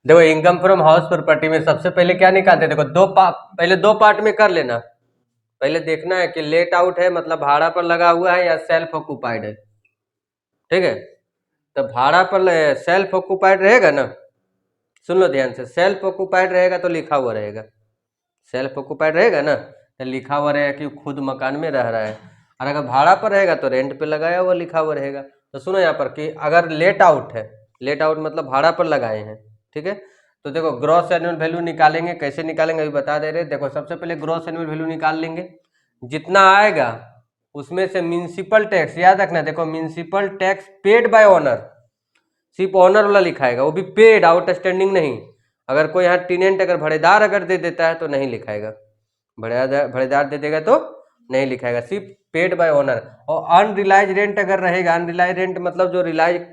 देखो income from house property में सबसे पहले क्या निकालते हैं, देखो पहले दो पार्ट में कर लेना। पहले देखना है कि लेट आउट है मतलब भाड़ा पर लगा हुआ है या सेल्फ ऑक्यूपाइड है। ठीक है, तो भाड़ा पर सेल्फ ऑक्यूपाइड रहेगा ना, सुन लो ध्यान से, सेल्फ ऑक्यूपाइड रहेगा तो लिखा हुआ रहेगा, सेल्फ ऑक्यूपाइड रहेगा ना तो लिखा हुआ रहेगा कि खुद मकान में रह रहा है। और अगर भाड़ा पर रहेगा तो रेंट पे लगाया हुआ लिखा हुआ रहेगा। तो सुनो यहाँ पर कि अगर लेट आउट है, लेट आउट मतलब भाड़ा पर लगाए हैं, ठीक है, तो देखो ग्रॉस एनुअल वैल्यू निकालेंगे। कैसे निकालेंगे अभी बता दे रहे। देखो सबसे पहले ग्रॉस एनुअल वैल्यू निकाल लेंगे, जितना आएगा उसमें से म्यूनिसिपल टैक्स, याद रखना, देखो municipal tax paid by owner, सिर्फ ओनर वाला लिखाएगा, वो भी पेड, आउटस्टैंडिंग नहीं। अगर कोई यहाँ टेनेंट अगर भाड़ेदार अगर दे देता है तो नहीं लिखाएगा, भाड़ेदार दे देगा तो नहीं लिखाएगा, सिर्फ पेड बाय ओनर। और अनरिलाइज रेंट अगर रहेगा, अनरिलाइज रेंट मतलब जो रिलाइज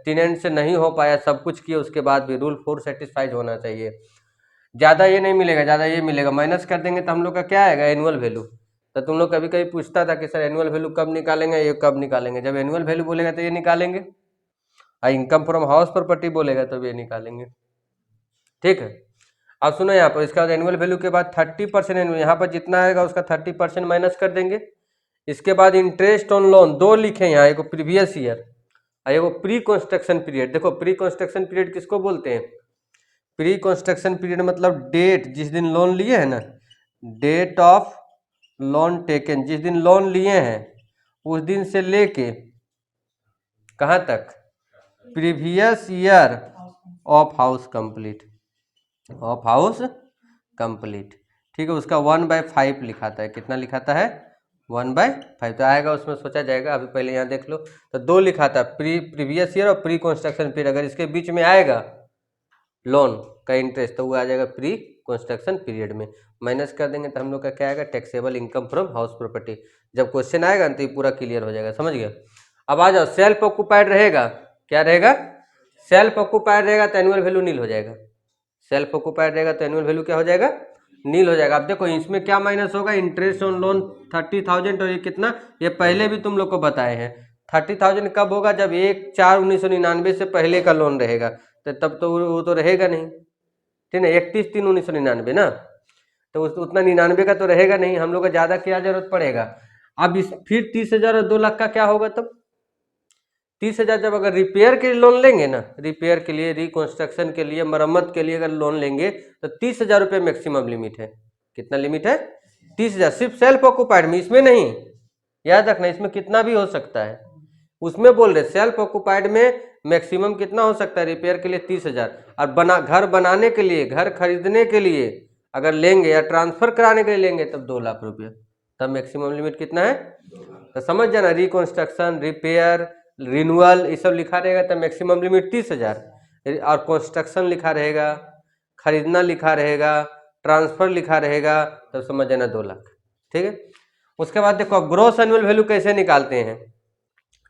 टेनेंट से नहीं हो पाया, सब कुछ किया उसके बाद भी रूल 4 सेटिस्फाइड होना चाहिए। ज़्यादा ये नहीं मिलेगा, ज़्यादा ये मिलेगा, माइनस कर देंगे तो हम लोग का क्या आएगा, एनुअल वैल्यू। तो तुम लोग कभी कभी पूछता था कि सर एनुअल वैल्यू कब निकालेंगे, ये कब निकालेंगे, जब एनुअल वैल्यू बोलेगा तो ये निकालेंगे, और इनकम फ्रॉम हाउस प्रॉपर्टी बोलेगा तो ये निकालेंगे। ठीक है, अब सुनो यहाँ पर, इसका एनुअल वैल्यू के बाद 30% एनुअल, यहाँ पर जितना आएगा उसका 30% माइनस कर देंगे। इसके बाद इंटरेस्ट ऑन लोन दो लिखे यहाँ, एक प्रीवियस ईयर और एक प्री कंस्ट्रक्शन पीरियड। देखो प्री कंस्ट्रक्शन पीरियड किसको बोलते हैं, प्री कंस्ट्रक्शन पीरियड मतलब डेट जिस दिन लोन लिए हैं ना, डेट ऑफ लोन टेकन, जिस दिन लोन लिए हैं उस दिन से लेके कहाँ तक, previous year of house complete, of house complete. ठीक है, उसका 1/5 लिखाता है, कितना लिखाता है, 1/5 तो आएगा उसमें, सोचा जाएगा। अभी पहले यहाँ देख लो, तो दो लिखाता है, प्रीवियस ईयर और प्री कंस्ट्रक्शन पीरियड। अगर इसके बीच में आएगा लोन का इंटरेस्ट तो वो आ जाएगा प्री कंस्ट्रक्शन पीरियड में, माइनस कर देंगे तो हम लोग का क्या आएगा, taxable income from house property. जब क्वेश्चन आएगा तो ये पूरा क्लियर हो जाएगा, समझ गया। अब आ जाओ, सेल्फ ऑक्यूपाइड रहेगा, क्या रहेगा, सेल्फ ऑक्यूपाइड रहेगा तो एनुअल वैल्यू नील हो जाएगा, सेल्फ ऑक्यूपाइड रहेगा तो एनुअल वैल्यू क्या हो जाएगा, नील हो जाएगा। अब देखो इसमें क्या माइनस होगा, इंटरेस्ट ऑन लोन 30,000, और ये कितना, ये पहले भी तुम लोग को बताए हैं। 30,000 कब होगा, जब 1/4/1999 से पहले का लोन रहेगा, तो तब तो वो तो रहेगा नहीं, ठीक है, 31/3/1999 ना, तो उतना 99 का तो रहेगा नहीं, हम लोग को ज़्यादा क्या जरूरत पड़ेगा। अब इस फिर 30,000 और 2 लाख का क्या होगा, तब 30,000 जब अगर रिपेयर के लिए लोन लेंगे ना, रिपेयर के लिए, रिकंस्ट्रक्शन के लिए, मरम्मत के लिए अगर लोन लेंगे तो 30,000 रुपये मैक्सिमम लिमिट है। कितना लिमिट है, 30,000, सिर्फ सेल्फ ऑक्यूपाइड में, इसमें नहीं, याद रखना, इसमें कितना भी हो सकता है। उसमें बोल रहे सेल्फ ऑक्यूपाइड में मैक्सिमम कितना हो सकता है, रिपेयर के लिए 30,000, और घर बनाने के लिए, घर खरीदने के लिए अगर लेंगे या ट्रांसफर कराने के लिए लेंगे तब 2 लाख रुपये, तब मैक्सिमम लिमिट कितना है। तो समझ जाना, रिकंस्ट्रक्शन, रिपेयर, रिन्यूअल ये सब लिखा रहेगा तो मैक्सिमम लिमिट 30,000, और कंस्ट्रक्शन लिखा रहेगा, खरीदना लिखा रहेगा, ट्रांसफर लिखा रहेगा, तब समझ जाना 2 लाख। ठीक है, उसके बाद देखो ग्रोस एनुअल वैल्यू कैसे निकालते हैं,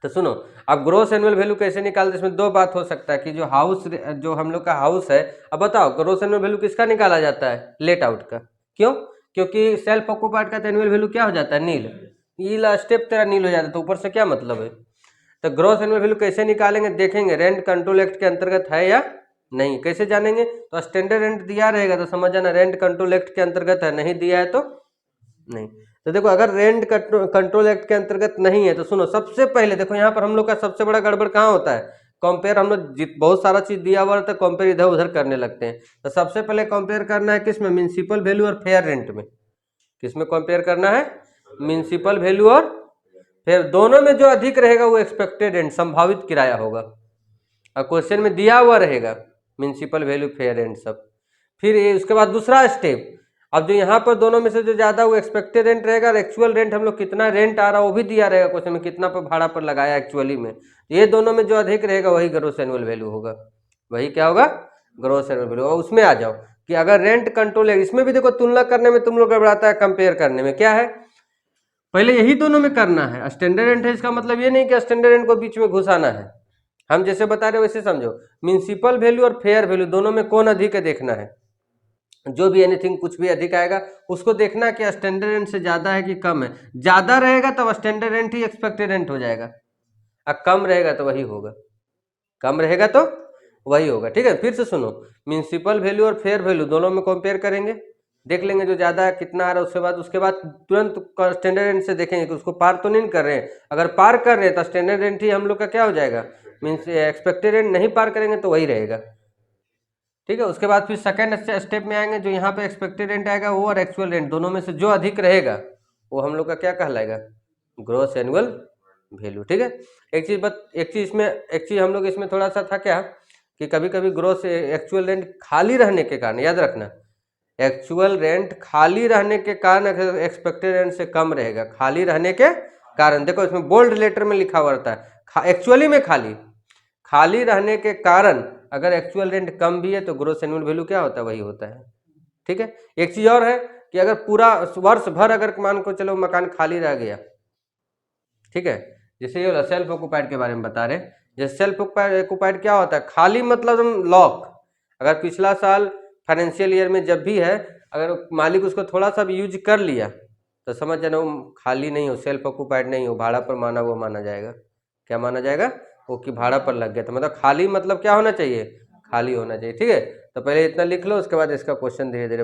तो सुनो, अब ग्रोस एनुअल वैल्यू कैसे निकालते हैं, इसमें दो बात हो सकता है कि जो हाउस, जो हम लोग का हाउस है, अब बताओ ग्रोस एनुअल वैल्यू किसका निकाला जाता है, लेट आउट का, क्यों, क्योंकि सेल्फ ऑक्यूपाइड का एनुअल वैल्यू क्या हो जाता है, नील, नील स्टेप तेरा नील हो जाता है, तो ऊपर से क्या मतलब है। तो ग्रॉस एनुअल वैल्यू कैसे निकालेंगे, देखेंगे रेंट कंट्रोल एक्ट के अंतर्गत है या नहीं, कैसे जानेंगे, तो स्टैंडर्ड रेंट दिया रहेगा तो समझ जाना रेंट कंट्रोल एक्ट के अंतर्गत है, नहीं दिया है तो नहीं। तो देखो अगर रेंट कंट्रोल एक्ट के अंतर्गत नहीं है तो सुनो, सबसे पहले देखो यहाँ पर हम लोग का सबसे बड़ा गड़बड़ कहाँ होता है, कंपेयर, हम लोग बहुत सारा चीज दिया हुआ रहता है, कंपेयर इधर उधर करने लगते हैं। तो सबसे पहले कंपेयर करना है किसमें, म्युनिसिपल वैल्यू और फेयर रेंट में, किसमें कंपेयर करना है, म्युनिसिपल वैल्यू और फिर दोनों में जो अधिक रहेगा वो एक्सपेक्टेड रेंट, संभावित किराया होगा, और क्वेश्चन में दिया हुआ रहेगा म्युनिसिपल वैल्यू, फेयर रेंट सब। फिर ये उसके बाद दूसरा स्टेप, अब जो यहाँ पर दोनों में से जो ज्यादा वो एक्सपेक्टेड रेंट रहेगा, और एक्चुअल रेंट हम लोग कितना रेंट आ रहा है वो भी दिया रहेगा क्वेश्चन में, कितना पर भाड़ा पर लगाया एक्चुअली में, ये दोनों में जो अधिक रहेगा वही ग्रॉस एनुअल वैल्यू होगा, वही क्या होगा, ग्रॉस एनुअल वैल्यू। और उसमें आ जाओ कि अगर रेंट कंट्रोल है, इसमें भी देखो तुलना करने में तुम लोग गड़बड़ाता है, कंपेयर करने में क्या है, पहले यही दोनों में करना है। स्टैंडर्ड रेंट है, इसका मतलब ये नहीं कि स्टैंडर्ड रेंट को बीच में घुसाना है, हम जैसे बता रहे वैसे समझो, म्युनिसिपल वैल्यू और फेयर वैल्यू दोनों में कौन अधिक है देखना है, जो भी एनीथिंग कुछ भी अधिक आएगा उसको देखना कि स्टैंडर्ड रेंट से ज्यादा है कि कम है, ज्यादा रहेगा तब स्टैंडर्ड रेंट ही एक्सपेक्टेड रेंट हो जाएगा, और कम रहेगा तो वही होगा, कम रहेगा तो वही होगा। ठीक है, फिर से सुनो, म्यूनसिपल वैल्यू और फेयर वैल्यू दोनों में कंपेयर करेंगे, देख लेंगे जो ज्यादा कितना आ रहा है, उसके बाद तुरंत स्टैंडर्ड रेंट से देखेंगे कि उसको पार तो नहीं कर रहे हैं। अगर पार कर रहे हैं तो स्टैंडर्ड रेंट ही हम लोग का क्या हो जाएगा, मीन्स एक्सपेक्टेड रेंट नहीं पार करेंगे तो वही रहेगा। ठीक है, उसके बाद फिर सेकंड स्टेप में आएंगे, जो यहाँ पे एक्सपेक्टेड रेंट आएगा वो और एक्चुअल रेंट दोनों में से जो अधिक रहेगा वो हम लोग का क्या कहलाएगा, ग्रॉस एनुअल वैल्यू। ठीक है, एक चीज हम लोग इसमें थोड़ा सा था क्या कि कभी कभी ग्रॉस एक्चुअल रेंट खाली रहने के कारण, याद रखना, एक्चुअल रेंट खाली रहने के कारण एक्सपेक्टेड रेंट से कम रहेगा, खाली रहने के कारण। देखो इसमें बोल्ड लेटर में लिखा हुआ रहता है एक्चुअली में खाली रहने के कारण अगर एक्चुअल रेंट कम भी है तो ग्रॉस एनुअल वैल्यू क्या होता है, वही होता है। ठीक है, एक चीज और है कि अगर पूरा वर्ष भर अगर मान को चलो मकान खाली रह गया, ठीक है, जैसे ये सेल्फ ऑक्युपाइड के बारे में बता रहे, जैसे सेल्फ ऑक्युपाइड क्या होता है, खाली मतलब लॉक। अगर पिछला साल फाइनेंशियल ईयर में जब भी है अगर मालिक उसको थोड़ा सा भी यूज कर लिया तो समझ जाना वो खाली नहीं हो, सेल्फ ऑक्युपाइड नहीं हो, भाड़ा पर माना हुआ माना जाएगा। क्या माना जाएगा, वो कि भाड़ा पर लग गया। तो मतलब खाली मतलब क्या होना चाहिए, खाली होना चाहिए। ठीक है, तो पहले इतना लिख लो, उसके बाद इसका क्वेश्चन धीरे धीरे